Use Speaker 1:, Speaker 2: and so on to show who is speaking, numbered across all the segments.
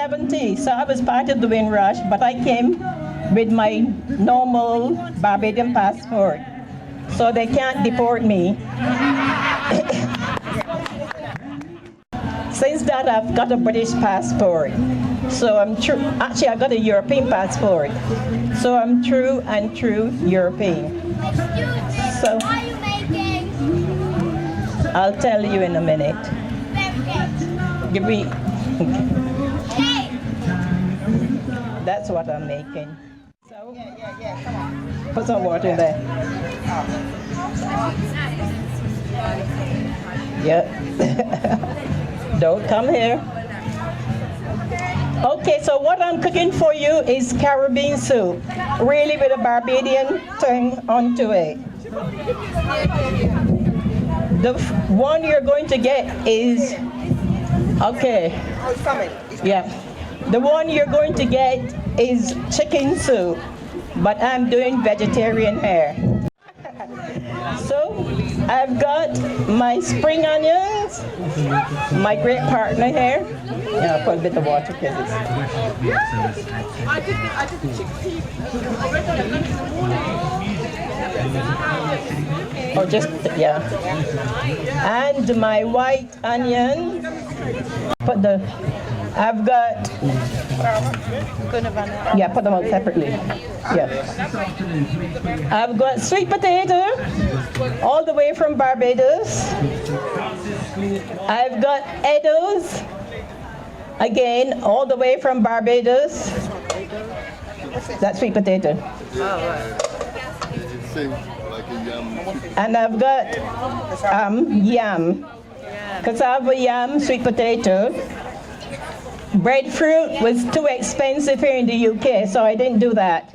Speaker 1: 70, so I was part of the Windrush, but I came with my normal Barbadian passport, so they can't deport me. Since that, I've got a British passport, so I'm true. Actually, I got a European passport, so I'm true and true European. So I'll tell you in a minute. Give me. That's what I'm making. So come on. Put some water in there. Yeah. Don't come here. Okay, so what I'm cooking for you is Caribbean soup, really with a Barbadian thing onto it. The one you're going to get is, okay, yeah. The one you're going to get is chicken soup, but I'm doing vegetarian here. So I've got my spring onions, my great partner here. Yeah, I'll put a bit of water because it's...
Speaker 2: I did the chickpea.
Speaker 1: Oh, just, yeah. And my white onion. I've got... Yeah, put them out separately. Yeah. I've got sweet potato, all the way from Barbados. I've got Edos, again, all the way from Barbados. That's sweet potato. And I've got yam, cassava yam, sweet potato. Breadfruit was too expensive here in the UK, so I didn't do that.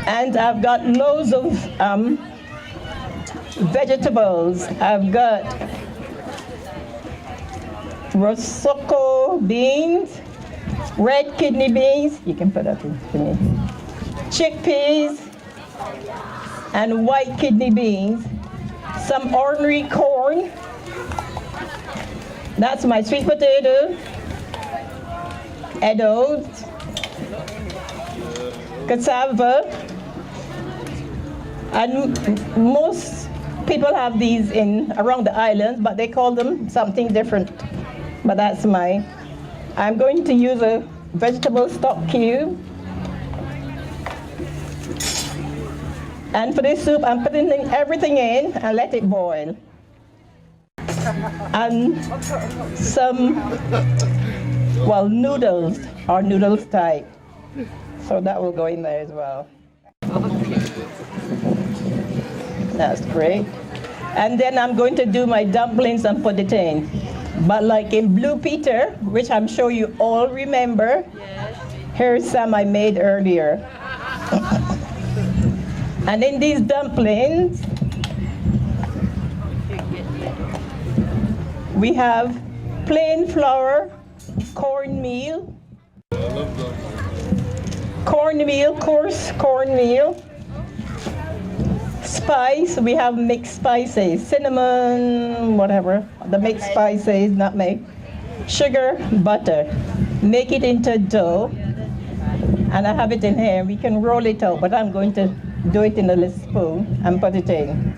Speaker 1: And I've got loads of vegetables. I've got Rococo beans, red kidney beans, you can put that in for me, chickpeas, and white kidney beans, some ordinary corn, that's my sweet potato, edos, cassava, and most people have these in around the islands, but they call them something different. But that's mine. I'm going to use a vegetable stock cube. And for this soup, I'm putting everything in and let it boil. And some, well, noodles or noodles type. So that will go in there as well. That's great. And then I'm going to do my dumplings and put it in. But like in Blue Peter, which I'm sure you all remember, here's some I made earlier. And in these dumplings, we have plain flour, cornmeal, coarse cornmeal, spice, we have mixed spices, cinnamon, whatever, the mixed spices, nutmeg, sugar, butter. Make it into dough, and I have it in here. We can roll it out, but I'm going to do it in a little spoon and put it in.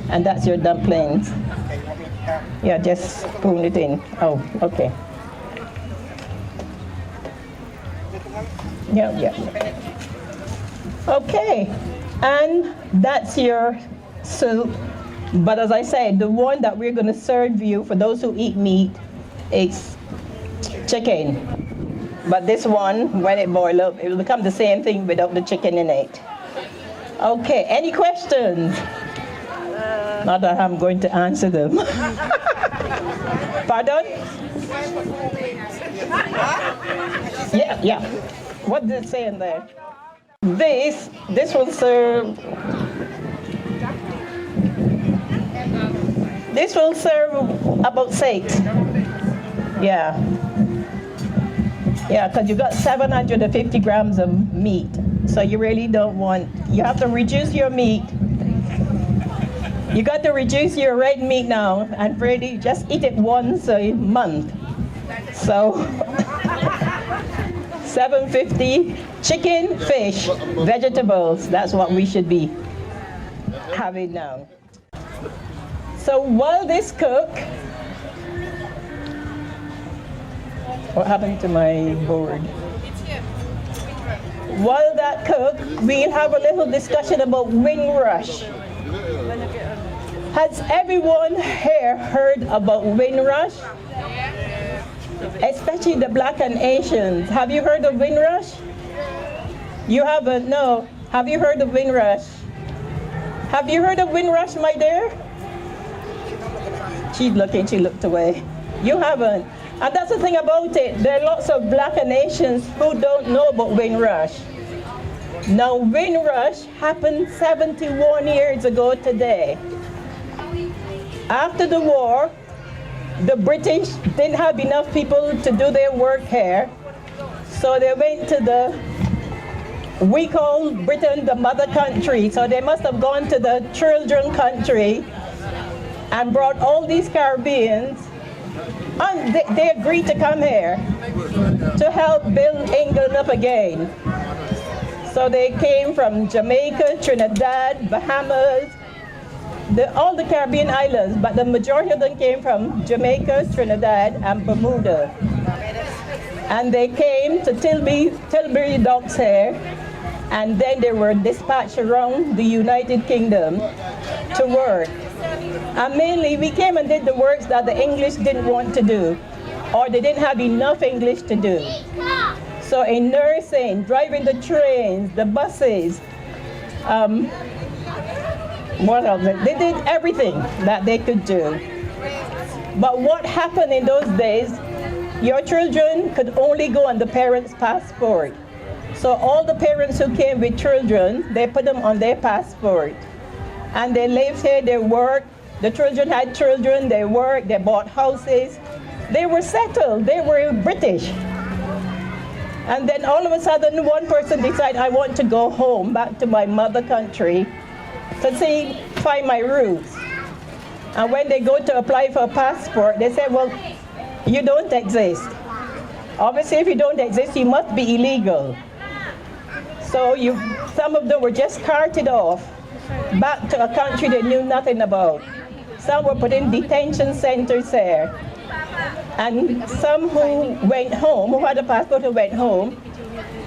Speaker 1: And that's your dumplings. Yeah, just spoon it in. Oh, okay. Yeah. Okay, and that's your soup. But as I said, the one that we're going to serve you, for those who eat meat, it's chicken. But this one, when it boils up, it will become the same thing without the chicken in it. Okay, any questions? Not that I'm going to answer them. Pardon? Yeah. What did it say in there? This will serve. This will serve about 6. Yeah, because you got 750 grams of meat. So you really don't want, you have to reduce your meat You got to reduce your red meat now, and Freddie, just eat it once a month. So, 750, chicken, fish, vegetables, that's what we should be having now. So while this cook, what happened to my board? While that cook, we'll have a little discussion about Windrush. Has everyone here heard about Windrush? Especially the Black and Asians. Have you heard of Windrush? You haven't? No. Have you heard of Windrush? Have you heard of Windrush, my dear? She's looking, she looked away. You haven't. And that's the thing about it. There are lots of Black and Asians who don't know about Windrush. Now, Windrush happened 71 years ago today. After the war, the British didn't have enough people to do their work here, so they went to we call Britain the mother country, so they must have gone to the children country and brought all these Caribbeans, and they agreed to come here to help build England up again. So they came from Jamaica, Trinidad, Bahamas, all the Caribbean islands, but the majority of them came from Jamaica, Trinidad, and Bermuda. And they came to Tilbury docks here, and then they were dispatched around the United Kingdom to work. And mainly we came and did the works that the English didn't want to do, or they didn't have enough English to do. So in nursing, driving the trains, the buses, what else? They did everything that they could do. But what happened in those days, your children could only go on the parents' passport. So all the parents who came with children, they put them on their passport. And they lived here, they worked, the children had children, they worked, they bought houses. They were settled, they were British. And then all of a sudden, one person decided, I want to go home, back to my mother country, to find my roots. And when they go to apply for a passport, they say, well, you don't exist. Obviously, if you don't exist, you must be illegal. So some of them were just carted off back to a country they knew nothing about. Some were put in detention centers there. And some who went home, who had a passport who went home,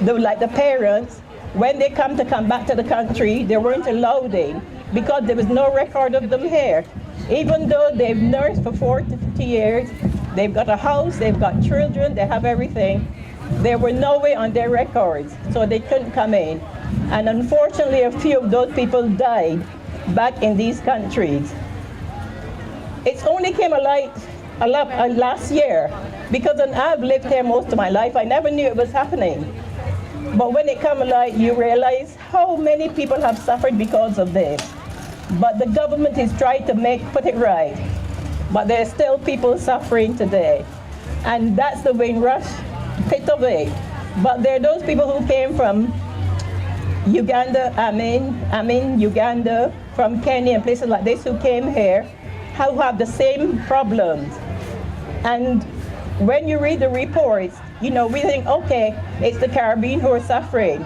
Speaker 1: they were like the parents, when they come back to the country, they weren't allowed in because there was no record of them here. Even though they've nursed for 40 to 50 years, they've got a house, they've got children, they have everything. There were no way on their records, so they couldn't come in. And unfortunately, a few of those people died back in these countries. It only came alight last year, because I've lived here most of my life, I never knew it was happening. But when it comes alight, you realize how many people have suffered because of this. But the government is trying to put it right. But there's still people suffering today. And that's the Windrush pit of it. But there are those people who came from Uganda, Uganda, from Kenya and places like this who came here, who have the same problems. And when you read the reports, we think, okay, it's the Caribbean who are suffering.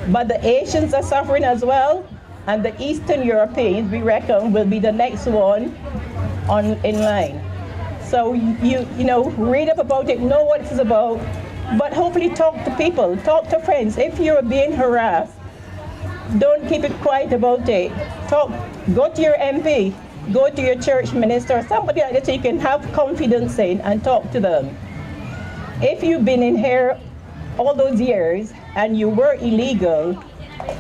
Speaker 1: But the Asians are suffering as well, and the Eastern Europeans, we reckon, will be the next one in line. So read up about it, know what it's about, but hopefully talk to people, talk to friends. If you're being harassed, don't keep it quiet about it. Go to your MP, go to your church minister, somebody like that you can have confidence in and talk to them. If you've been in here all those years and you were illegal,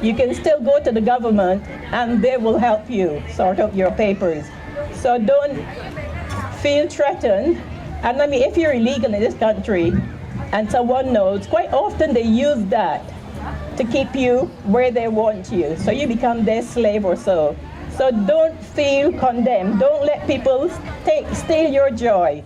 Speaker 1: you can still go to the government and they will help you sort out your papers. So don't feel threatened. And if you're illegal in this country and someone knows, quite often they use that to keep you where they want you. So you become their slave or so. So don't feel condemned. Don't let people steal your joy.